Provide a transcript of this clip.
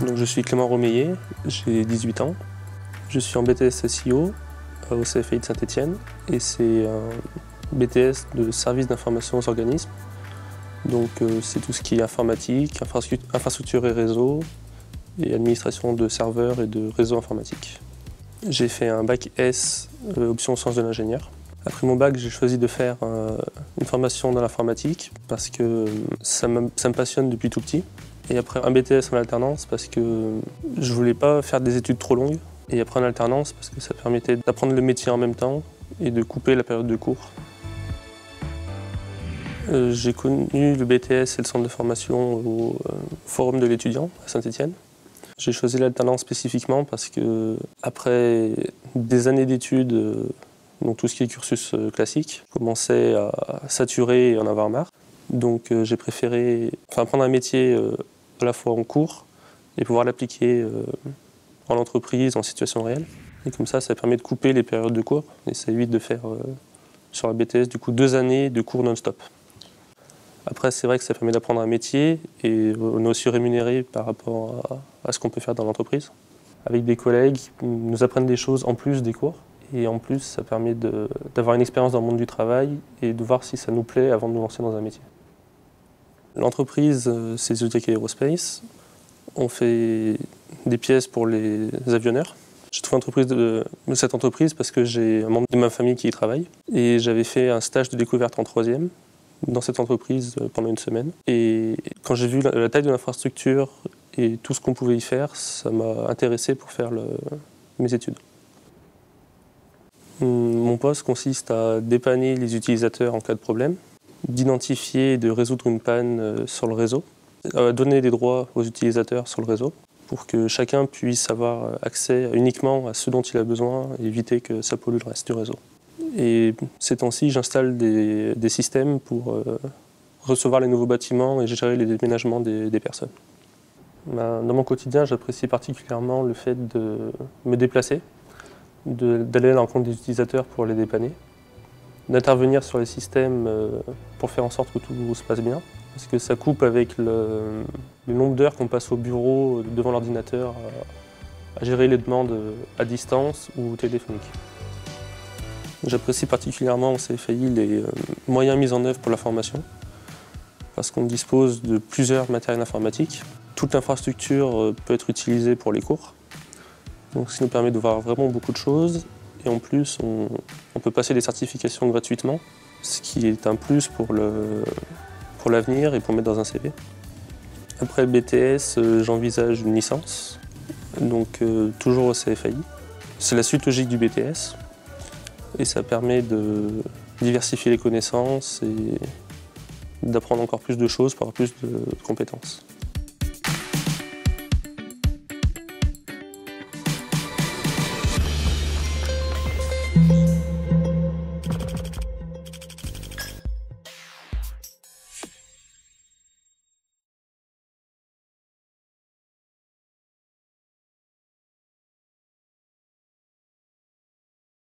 Donc, je suis Clément Romeillet, j'ai 18 ans. Je suis en BTS SEO au CFI de Saint-Étienne et c'est un BTS de service d'information aux organismes. Donc c'est tout ce qui est informatique, infrastructure et réseau et administration de serveurs et de réseaux informatiques. J'ai fait un bac S, option sciences de l'ingénieur. Après mon bac, j'ai choisi de faire une formation dans l'informatique parce que ça me passionne depuis tout petit. Et après un BTS en alternance parce que je voulais pas faire des études trop longues. Et après en alternance parce que ça permettait d'apprendre le métier en même temps et de couper la période de cours. J'ai connu le BTS et le centre de formation au Forum de l'étudiant à Saint-Étienne. J'ai choisi l'alternance spécifiquement parce que après des années d'études, donc tout ce qui est cursus classique, commençait à saturer et en avoir marre. Donc j'ai préféré apprendre un métier à la fois en cours et pouvoir l'appliquer en entreprise, en situation réelle. Et comme ça permet de couper les périodes de cours et ça évite de faire sur la BTS du coup 2 années de cours non-stop. Après, c'est vrai que ça permet d'apprendre un métier et on est aussi rémunéré par rapport à ce qu'on peut faire dans l'entreprise. Avec des collègues, ils nous apprennent des choses en plus des cours et en plus, ça permet d'avoir une expérience dans le monde du travail et de voir si ça nous plaît avant de nous lancer dans un métier. L'entreprise, c'est Zodiac Aerospace. On fait des pièces pour les avionneurs. J'ai trouvé cette entreprise parce que j'ai un membre de ma famille qui y travaille et j'avais fait un stage de découverte en 3e. Dans cette entreprise pendant une semaine. Et quand j'ai vu la taille de l'infrastructure et tout ce qu'on pouvait y faire, ça m'a intéressé pour faire mes études. Mon poste consiste à dépanner les utilisateurs en cas de problème, d'identifier et de résoudre une panne sur le réseau, à donner des droits aux utilisateurs sur le réseau pour que chacun puisse avoir accès uniquement à ce dont il a besoin et éviter que ça pollue le reste du réseau. Et ces temps-ci, j'installe des systèmes pour recevoir les nouveaux bâtiments et gérer les déménagements des personnes. Dans mon quotidien, j'apprécie particulièrement le fait de me déplacer, d'aller à la rencontre des utilisateurs pour les dépanner, d'intervenir sur les systèmes pour faire en sorte que tout se passe bien, parce que ça coupe avec le nombre d'heures qu'on passe au bureau devant l'ordinateur à gérer les demandes à distance ou téléphoniques. J'apprécie particulièrement au CFI les moyens mis en œuvre pour la formation, parce qu'on dispose de plusieurs matériels informatiques. Toute l'infrastructure peut être utilisée pour les cours, donc ce qui nous permet de voir vraiment beaucoup de choses. Et en plus, on peut passer des certifications gratuitement, ce qui est un plus pour l'avenir et pour mettre dans un CV. Après le BTS, j'envisage une licence, donc toujours au CFI. C'est la suite logique du BTS. Et ça permet de diversifier les connaissances et d'apprendre encore plus de choses pour avoir plus de compétences.